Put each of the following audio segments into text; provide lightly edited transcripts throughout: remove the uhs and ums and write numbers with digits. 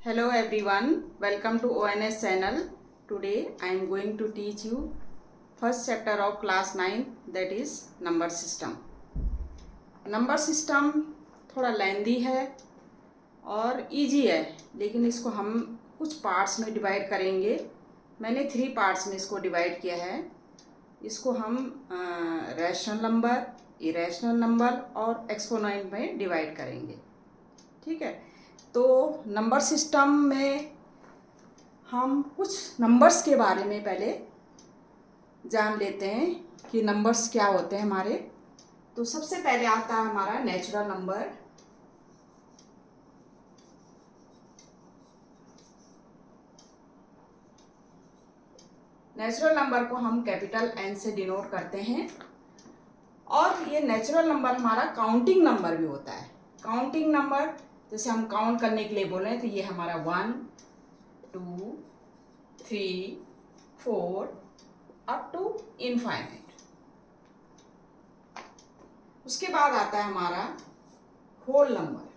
Hello everyone, welcome to ONS channel. Today I am going to teach you first chapter of class 9, that is number system. Number system थोड़ा लेंदी है और easy है, लेकिन इसको हम कुछ पार्ट्स में डिवाइड करेंगे. मैंने 3 पार्ट्स में इसको डिवाइड किया है. इसको हम रैशनल नंबर, इरेशनल नंबर और एक्सपोनेंट में डिवाइड करेंगे. ठीक है, तो नंबर सिस्टम में हम कुछ नंबर्स के बारे में पहले जान लेते हैं कि नंबर्स क्या होते हैं हमारे. तो सबसे पहले आता है हमारा नेचुरल नंबर. नेचुरल नंबर को हम कैपिटल एन से डिनोट करते हैं. और ये नेचुरल नंबर हमारा काउंटिंग नंबर भी होता है. काउंटिंग नंबर जैसे हम काउंट करने के लिए बोले तो ये हमारा 1, 2, 3, 4 अप टू इनफाइनाइट. उसके बाद आता है हमारा होल नंबर.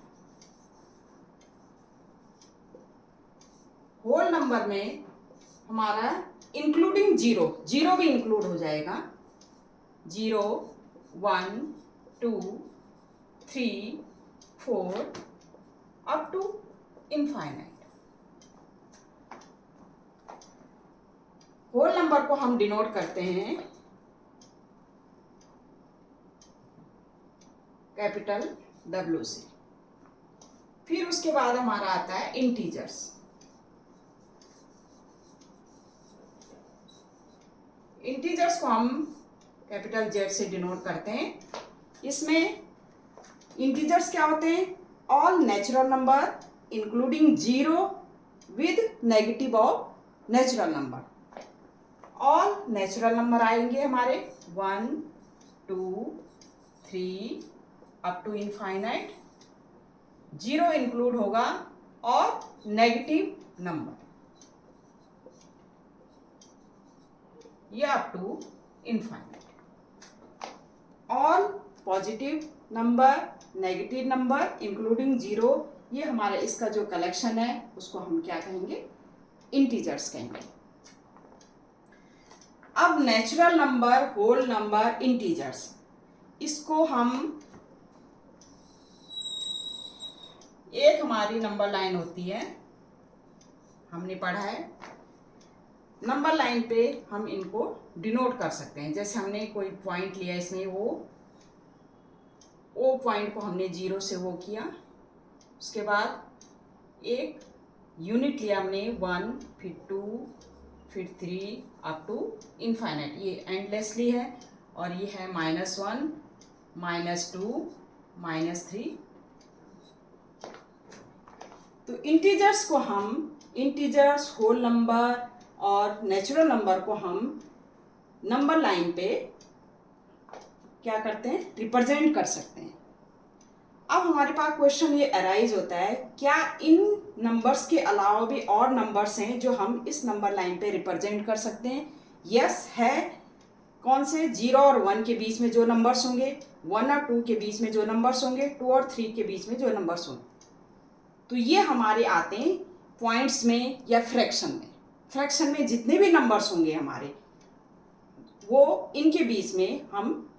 होल नंबर में हमारा इंक्लूडिंग जीरो, जीरो भी इंक्लूड हो जाएगा. 0, 1, 2, 3, 4 up to infinite. Whole number को हम डिनोट करते हैं कैपिटल W से. फिर उसके बाद हमारा आता है इंटीजर्स. इंटीजर्स को हम कैपिटल Z से डिनोट करते हैं. इसमें इंटीजर्स क्या होते हैं? All natural number including zero with negative of natural number. All natural number आएंगे हमारे 1, 2, 3 up to infinite. Zero include होगा और नेगेटिव नंबर ये up to infinite. All positive number, negative number including zero, ये हमारे इसका जो कलेक्शन है उसको हम क्या कहेंगे? इंटीजर्स कहेंगे. अब natural number, whole number, integers, इसको हम एक हमारी नंबर लाइन होती है, हमने पढ़ा है. नंबर लाइन पे हम इनको डिनोट कर सकते हैं. जैसे हमने कोई पॉइंट लिया, इसमें वो पॉइंट को हमने 0 से वो किया. उसके बाद एक यूनिट लिया हमने 1, फिर 2, फिर 3 अप टू इनफाइनाइट. ये एंडलेसली है और ये है -1, -2, -3. तो इंटीजर्स को हम, इंटीजर्स, होल नंबर और नेचुरल नंबर को हम नंबर लाइन पे क्या करते हैं? रिप्रेजेंट कर सकते हैं. अब हमारे पास क्वेश्चन ये अराइज होता है, क्या इन नंबर्स के अलावा भी और नंबर्स हैं जो हम इस नंबर लाइन पे रिप्रेजेंट कर सकते हैं? यस है. कौन से? 0 और 1 के बीच में जो नंबर्स होंगे, 1 और 2 के बीच में जो नंबर्स होंगे, 2 और 3 के बीच में जो नंबर्स होंगे. तो ये हमारे आते हैं पॉइंट्स में या फ्रैक्शन में. फ्रैक्शन में जितने भी नंबर्स होंगे हमारे, वो इनके बीच में हम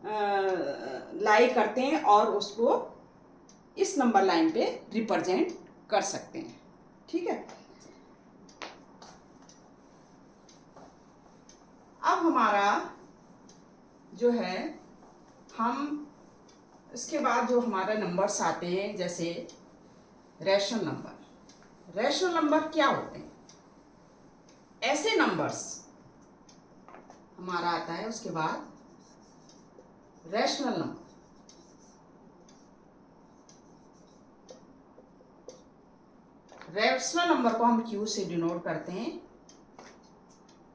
लाई करते हैं और उसको इस नंबर लाइन पे रिप्रेजेंट कर सकते हैं. ठीक है. अब हमारा जो है, हम इसके बाद जो हमारा नंबर्स आते हैं, जैसे रैशनल नंबर. रैशनल नंबर क्या होते हैं? ऐसे नंबर्स हमारा आता है. उसके बाद रैशनल नंबर. रैशनल नंबर को हम Q से डिनोट करते हैं.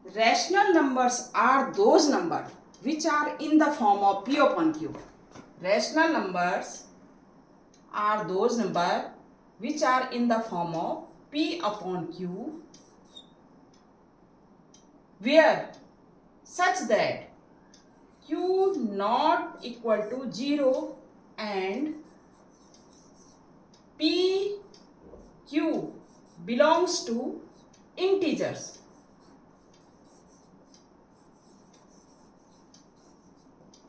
Rational numbers are those number which are in the form of P upon Q. Rational numbers are those number which are in the form of P upon Q, where such that Q not equal to 0 and P Q belongs to integers,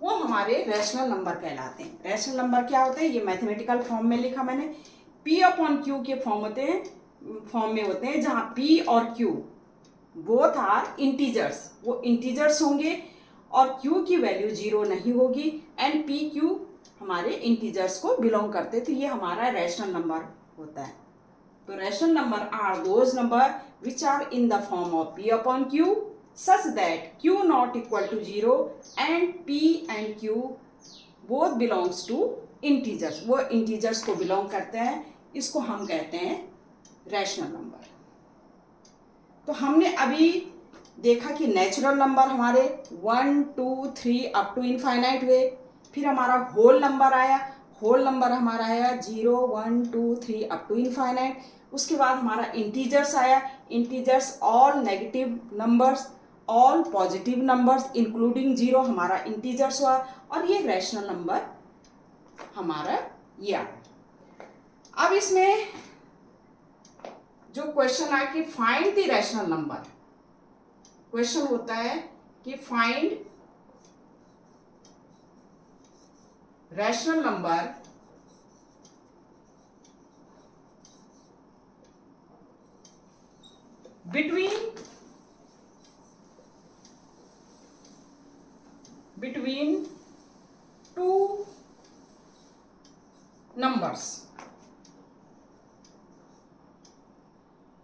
वो हमारे rational number कहलाते हैं। Rational number क्या होते हैं, ये mathematical form में लिखा मैंने, P अपॉन Q के फॉर्म में होते हैं, जहां P और Q बोथ आर इंटीजर्स, वो इंटीजर्स होंगे और Q की वैल्यू 0 नहीं होगी, एंड P Q हमारे इंटीजर्स को बिलोंग करते, तो ये हमारा रैशनल नंबर होता है। तो rational number are those number which are in the form of P upon Q such that Q not equal to 0 and P and Q both belongs to integers, वो integers को belong करते हैं, इसको हम कहते हैं रैशनल नंबर। तो हमने अभी देखा कि नेचुरल नंबर हमारे 1 2 3 अप टू इनफाइनाइट हुए, फिर हमारा होल नंबर आया, होल नंबर हमारा आया 0 1 2 3 अप टू इनफाइनाइट, उसके बाद हमारा इंटीजर्स आया, integers all negative numbers, all positive numbers including 0 हमारा इंटीजर्स हुआ, और ये रैशनल नंबर हमारा ये आया। अब इसमें जो क्वेश्चन आया कि find the rational number, question होता है कि find rational number between two numbers।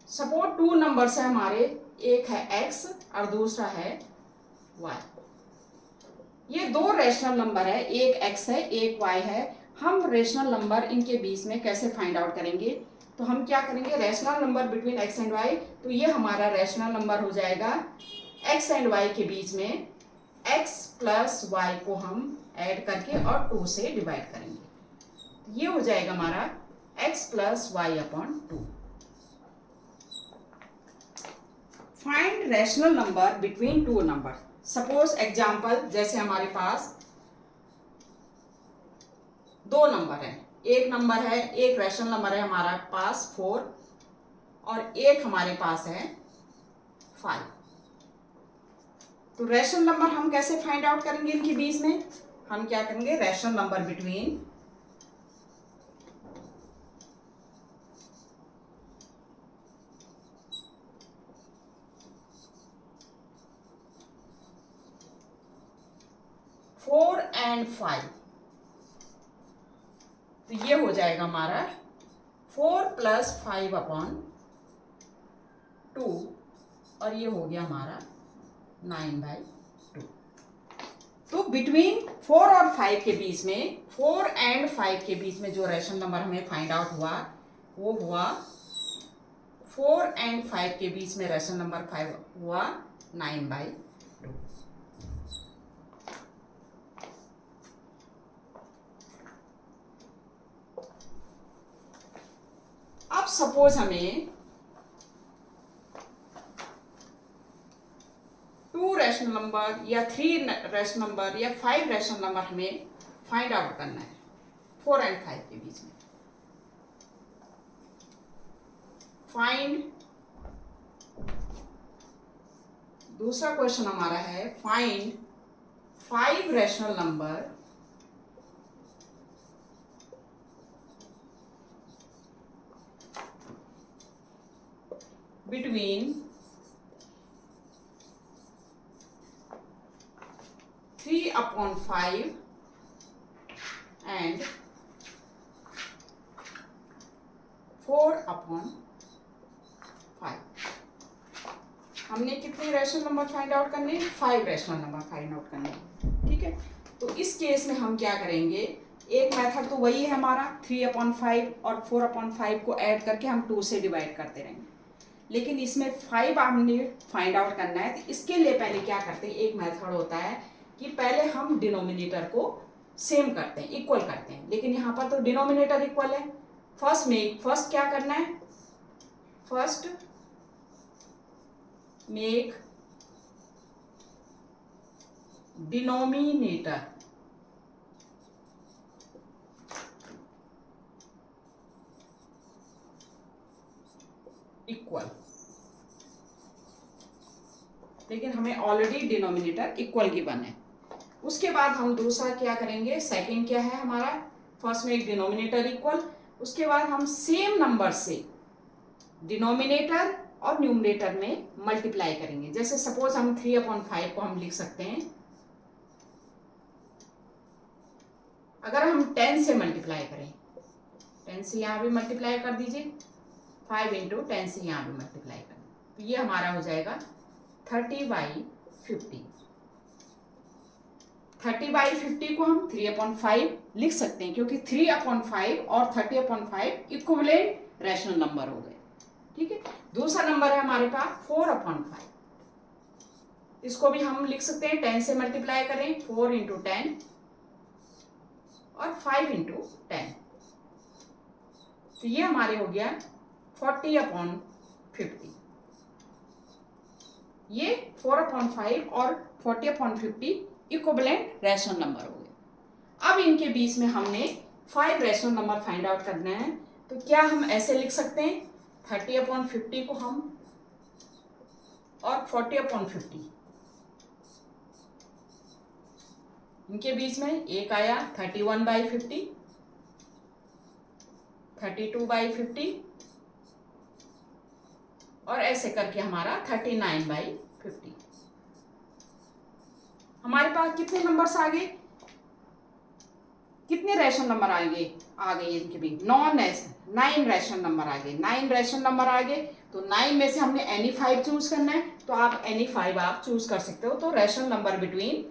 Suppose two numbers है हमारे, एक है x और दूसरा है y, ये दो रैशनल नंबर है, एक x है एक y है। हम रैशनल नंबर इनके बीच में कैसे फाइंड आउट करेंगे, तो हम क्या करेंगे, rational number between x and y, तो ये हमारा रैशनल नंबर हो जाएगा x एंड y के बीच में x प्लस y को हम ऐड करके और 2 से डिवाइड करेंगे, ये हो जाएगा हमारा x plus Y upon 2। Find rational number between two number. Suppose example, जैसे हमारे पास दो नंबर है, एक नंबर है, एक रैशनल नंबर है हमारा पास 4 और एक हमारे पास है 5। तो रैशनल नंबर हम कैसे फाइंड आउट करेंगे इनके बीच में, हम क्या करेंगे, rational number between four and 5, तो ये हो जाएगा हमारा 4 प्लस 5 अपॉन 2 और ये हो गया हमारा 9/2। तो बिटवीन 4 और 5 के बीच में, 4 एंड 5 के बीच में जो रैशनल नंबर हमें फाइंड आउट हुआ वो हुआ 4 एंड 5 के बीच में रैशनल नंबर 5 हुआ 9/2। अब सपोज हमें 2 रैशनल नंबर या 3 रैशनल नंबर या 5 रैशनल नंबर हमें फाइंड आउट करना है 4 एंड 5 के बीच में। फाइंड, दूसरा क्वेश्चन हमारा है find 5 rational number between 3 upon 5 and 4 upon 5। हमने कितने रैशनल नंबर फाइंड आउट करने, 5 रैशनल नंबर फाइंड आउट करने, ठीक है। तो इस केस में हम क्या करेंगे, एक मेथड तो वही है हमारा 3/5 और 4/5 को ऐड करके हम 2 से डिवाइड करते रहेंगे, लेकिन इसमें 5 हमने फाइंड आउट करना है। तो इसके लिए पहले क्या करते हैं, एक मेथड होता है कि पहले हम डिनोमिनेटर को सेम करते हैं, इक्वल करते हैं, लेकिन यहाँ पर तो डिनोमिनेटर इक्वल है। फर्स्ट क्या करना है, फर्स्ट मेक डिनोमिनेटर इक्वल, लेकिन हमें ऑलरेडी डिनोमिनेटर इक्वल गिवन है। उसके बाद हम दूसरा क्या करेंगे, सेकंड क्या है हमारा, फर्स्ट में एक डिनोमिनेटर इक्वल, उसके बाद हम सेम नंबर से डिनोमिनेटर और न्यूमरेटर में मल्टीप्लाई करेंगे। जैसे सपोज हम 3/5 को हम लिख सकते हैं, अगर हम 10 से मल्टीप्लाई करें, 10 से यहाँ भी मल्टीप्लाई कर दीजिए, 5 इंटू 10 से यहाँ भी मल्टीप्लाई करें, तो ये हमारा हो जाएगा 30/50। 30/50 को हम 3/5 लिख सकते हैं, क्योंकि 3/5 और 30/5 इक्विवेलेंट रैशनल नंबर हो गए। ठीक है, दूसरा नंबर है हमारे पास 4/5, इसको भी हम लिख सकते हैं, 10 से मल्टीप्लाई करें, 4 इंटू 10 और 5 इंटू 10, तो ये हमारे हो गया 40/50। ये 4/5 और 40/50 इक्विवेलेंट रैशनल नंबर हो गए। अब इनके बीच में हमने 5 रैशनल नंबर फाइंड आउट करना है, तो क्या हम ऐसे लिख सकते हैं, 30/50 को हम और 40/50, इनके बीच में एक आया 31/50, 32/50 और ऐसे करके हमारा 39/50। हमारे पास कितने नंबर्स आ गए, कितने रैशनल नंबर आ गए इनके भी 9 रैशनल नंबर आ गए। 9 रैशनल नंबर आ गए, तो 9 में से हमने एनी 5 चूज करना है, तो आप एनी 5 आप चूज कर सकते हो। तो रैशनल नंबर बिटवीन,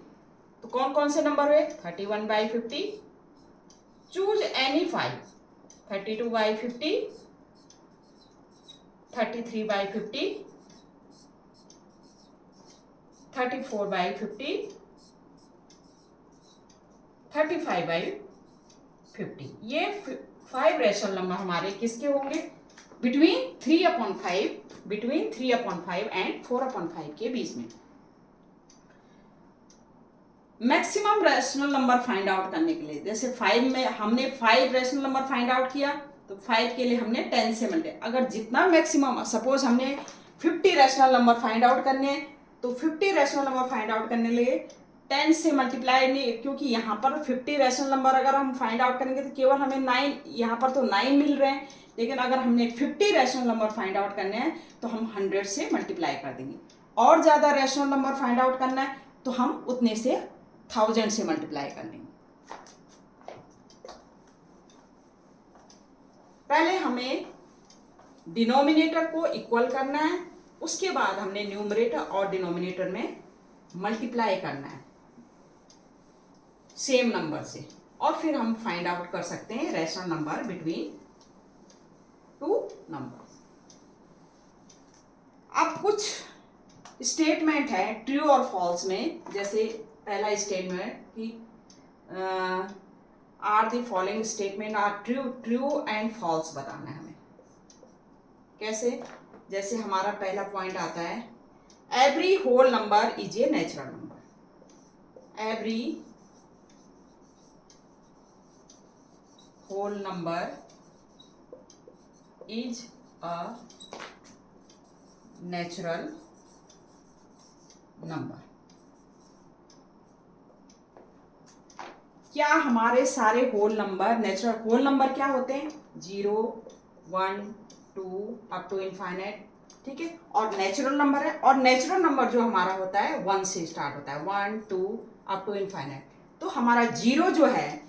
तो कौन कौन से नंबर हुए, 31/50, चूज एनी 5, 32/50, 33/50, 34/50, 35/50। ये 5 रैशनल नंबर हमारे किसके होंगे, बिटवीन 3/5 एंड 4/5 के बीच में। Maximum rational number find out करने के लिए, जैसे 5 में हमने 5 रैशनल नंबर फाइंड आउट किया, तो 5 के लिए हमने 10 से मल्टीप्लाई, अगर जितना मैक्सिमम, सपोज हमने 50 रैशनल नंबर फाइंड आउट करने हैं, तो 50 रैशनल नंबर फाइंड आउट करने के लिए 10 से मल्टीप्लाई नहीं, क्योंकि यहाँ पर 50 रैशनल नंबर अगर हम फाइंड आउट करेंगे तो केवल हमें 9, यहाँ पर तो 9 मिल रहे हैं, लेकिन अगर हमने 50 रैशनल नंबर फाइंड आउट करने हैं तो हम 100 से मल्टीप्लाई कर देंगे। और ज़्यादा रैशनल नंबर फाइंड आउट करना है तो हम उतने से 1000 से मल्टीप्लाई कर लेंगे। पहले हमें डिनोमिनेटर को इक्वल करना है, उसके बाद हमने न्यूमरेटर और डिनोमिनेटर में मल्टीप्लाई करना है सेम नंबर से, और फिर हम फाइंड आउट कर सकते हैं रैशनल नंबर बिटवीन 2 नंबर। अब कुछ स्टेटमेंट है ट्रू और फॉल्स में, जैसे पहला स्टेटमेंट कि are the following statement are true, true and false बताना है हमें। कैसे, जैसे हमारा पहला पॉइंट आता है, every whole number is a natural number. Every whole number is a natural number. क्या हमारे सारे whole number natural, whole number क्या होते हैं, 0, 1, 2 अप टू इनफाइनाइट, ठीक है, और नेचुरल नंबर है, और नेचुरल नंबर जो हमारा होता है 1 से स्टार्ट होता है, 1, 2 अप टू इनफाइनाइट। तो हमारा 0 जो है,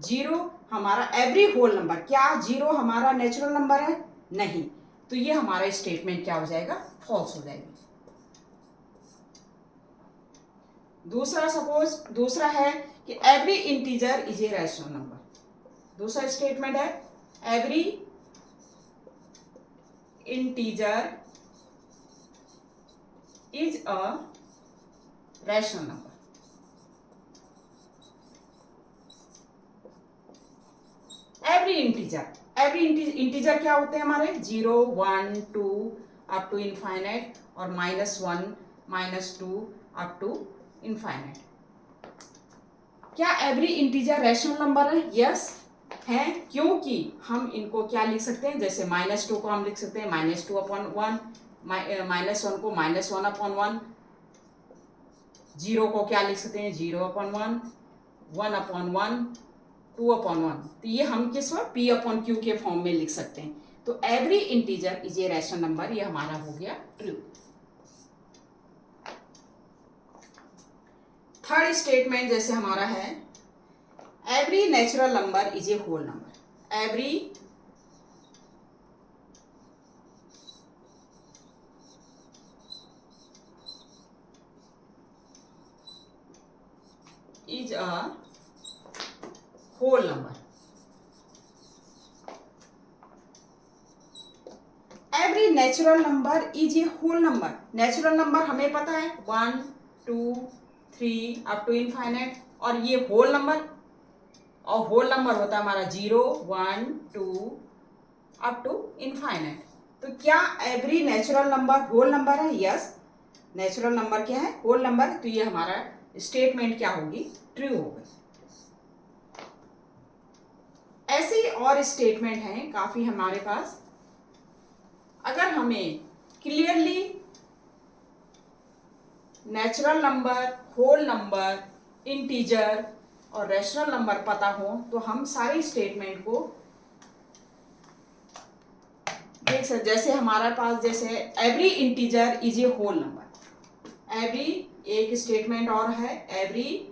0 हमारा एवरी होल नंबर, क्या 0 हमारा नेचुरल नंबर है, नहीं, तो ये हमारा स्टेटमेंट क्या हो जाएगा, फॉल्स हो जाएगी। दूसरा, सपोज दूसरा है कि every integer is a rational number. दूसरा स्टेटमेंट है every integer is a rational number. Every integer क्या होते हैं हमारे, 0, 1, 2 अप टू इनफाइनाइट और -1, -2 अप टू इनफाइनाइट। क्या एवरी इंटीजर रैशनल नंबर है, यस। हैं, क्योंकि हम इनको क्या लिख सकते हैं, जैसे -2 को हम लिख सकते हैं -2/1, -1 को -1/1, 0 को क्या लिख सकते हैं 0/1, 1/1, 2/1। तो ये हम किस में P/Q के फॉर्म में लिख सकते हैं। तो every integer is a rational number, ये हमारा हो गया ट्रू। थर्ड स्टेटमेंट जैसे हमारा है every natural number is a whole number. Every is a whole number. Every natural number is a whole number. Natural number हमें पता है 1 2 3 अप टू इनफाइनाइट, और ये होल नंबर, और होल नंबर होता है हमारा 0 1 2 अप टू इनफाइनाइट। तो क्या every natural number whole number है? यस, नेचुरल नंबर क्या है? Whole number. तो ये हमारा स्टेटमेंट क्या होगी? ट्रू होगी। ऐसे ही और स्टेटमेंट हैं काफी हमारे पास। अगर हमें clearly natural number, whole number, integer और रैशनल नंबर पता हो तो हम सारी स्टेटमेंट को देख सकते। जैसे हमारे पास जैसे every integer is a whole number. Every, एक स्टेटमेंट और है every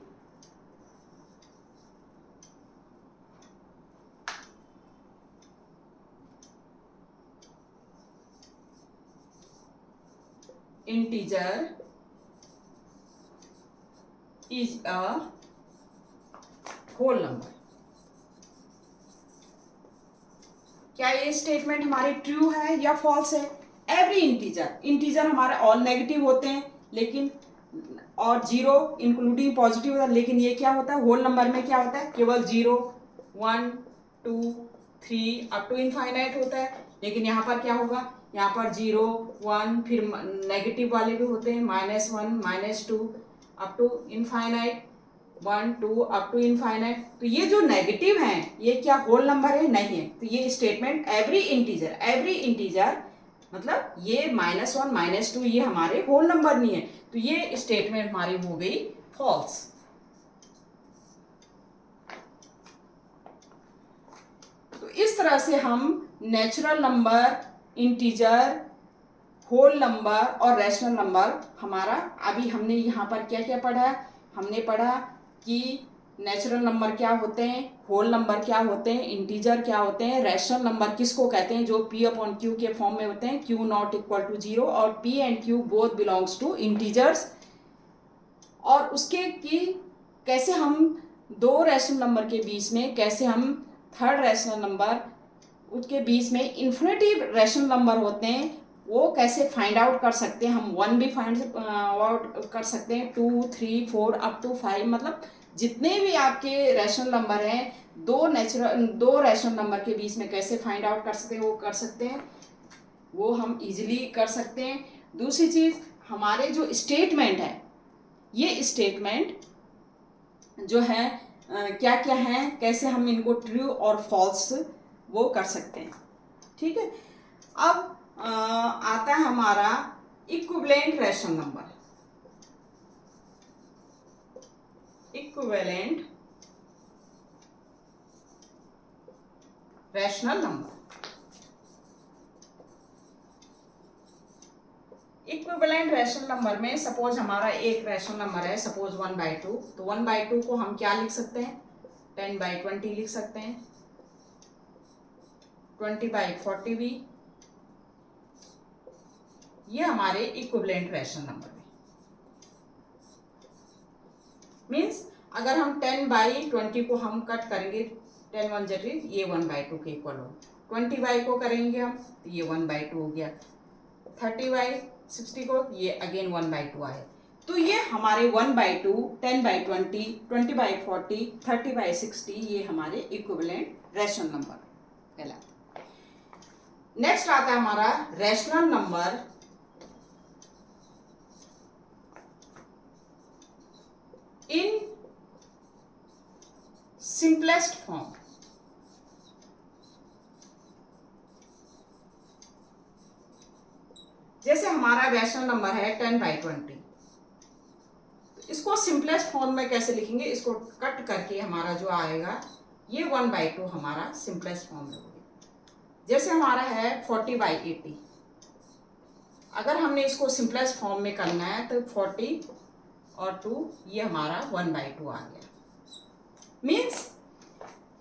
integer is a whole number. क्या ये स्टेटमेंट हमारी ट्रू है या फॉल्स है? एवरी इंटीजर, इंटीजर हमारे ऑल नेगेटिव होते हैं, लेकिन और 0 इंक्लूडिंग पॉजिटिव होता है, लेकिन ये क्या होता है होल नंबर में? क्या होता है? केवल 0 1 2 3 अप टू इनफाइनाइट होता है। लेकिन यहाँ पर क्या होगा? यहाँ पर 0 1, फिर नेगेटिव वाले भी होते हैं -1 -2 up to infinite, 1 2 up to infinite. तो ये जो नेगेटिव हैं ये क्या होल नंबर है? नहीं है। तो ये स्टेटमेंट एवरी इंटीजर मतलब ये -1 -2 ये हमारे होल नंबर नहीं है। तो ये स्टेटमेंट हमारी हो गई फॉल्स। तो इस तरह से हम natural number, integer, whole number और रैशनल नंबर, हमारा अभी हमने यहाँ पर क्या क्या पढ़ा? हमने पढ़ा कि नेचुरल नंबर क्या होते हैं, होल नंबर क्या होते हैं, इंटीजर क्या होते हैं, रैशनल नंबर किसको कहते हैं? जो P/Q के फॉर्म में होते हैं, Q नॉट इक्वल टू 0, और P and Q both belongs to integers. और उसके कि कैसे हम दो रैशनल नंबर के बीच में, कैसे हम थर्ड रैशनल नंबर उसके बीच में इन्फिनिटिव रैशनल नंबर होते हैं, वो कैसे फाइंड आउट कर सकते हैं। हम 1 भी फाइंड आउट कर सकते हैं, 2 3 4 अप टू 5, मतलब जितने भी आपके रैशनल नंबर हैं, दो रैशनल नंबर के बीच में कैसे फाइंड आउट कर सकते हैं, वो कर सकते हैं, वो हम इजीली कर सकते हैं। दूसरी चीज, हमारे जो स्टेटमेंट है, ये स्टेटमेंट जो है क्या क्या है, कैसे हम इनको ट्रू और फॉल्स वो कर सकते हैं। ठीक है। अब आता है हमारा equivalent rational number. Equivalent rational number. Equivalent rational number में सपोज हमारा एक रैशनल नंबर है, सपोज 1/2। तो 1/2 को हम क्या लिख सकते हैं? 10/20 लिख सकते हैं, 20/40 भी। ये हमारे इक्विवेलेंट रैशनल नंबर में मीन्स अगर हम 10/20 को हम कट करेंगे, 10 1 जटी, ये 1/2 के इक्वल हो। 20 को करेंगे हम तो ये 1/2 हो गया। 30/60 को ये अगेन 1/2 आए। तो ये हमारे 1/2, 10/20, 20/40, 30/60 ये हमारे इक्विवेलेंट रैशनल नंबर कहलाते। नेक्स्ट आता है हमारा rational number in simplest form. जैसे हमारा रैशनल नंबर है 10/20, तो इसको सिंपलेस्ट फॉर्म में कैसे लिखेंगे, इसको कट करके हमारा जो आएगा ये 1/2 हमारा सिंपलेस्ट फॉर्म में होगी। जैसे हमारा है 40/80, अगर हमने इसको सिंपलेस्ट फॉर्म में करना है तो 40 और 2 ये हमारा 1/2 आ गया। मीन्स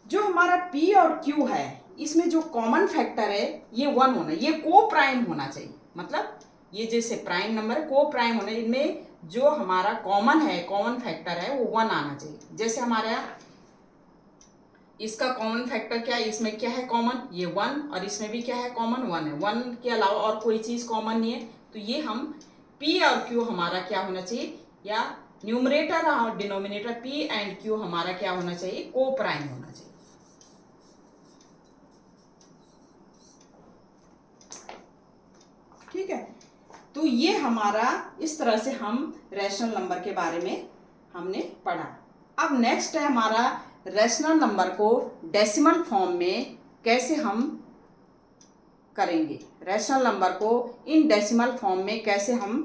जो हमारा P और Q है इसमें जो कॉमन फैक्टर है ये 1 होना, ये को प्राइम होना चाहिए। मतलब ये जैसे प्राइम नंबर को प्राइम होने, इनमें जो हमारा कॉमन है, कॉमन फैक्टर है वो 1 आना चाहिए। जैसे हमारा इसका कॉमन फैक्टर क्या है, इसमें क्या है कॉमन, ये 1, और इसमें भी क्या है कॉमन 1 है। 1 के अलावा और कोई चीज कॉमन नहीं है, तो ये हम P और Q हमारा क्या होना चाहिए, या न्यूमरेटर और डिनोमिनेटर P एंड Q हमारा क्या होना चाहिए, को प्राइम होना चाहिए। ठीक है, तो ये हमारा इस तरह से हम रैशनल नंबर के बारे में हमने पढ़ा। अब नेक्स्ट है हमारा रैशनल नंबर को डेसिमल फॉर्म में कैसे हम करेंगे, रैशनल नंबर को इन डेसिमल फॉर्म में कैसे हम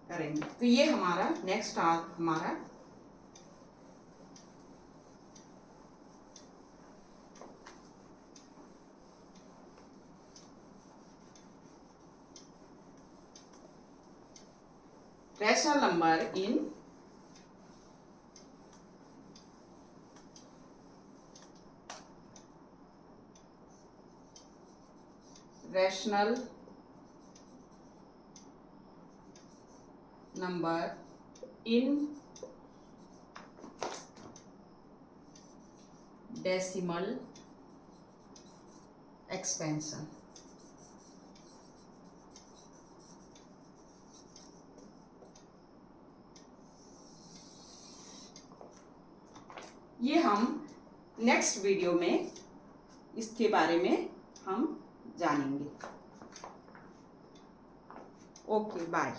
करेंगे। तो ये हमारा नेक्स्ट हमारा rational number in rational number in decimal expansion. ये हम नेक्स्ट वीडियो में इसके बारे में हम जानेंगे। Okay, bye.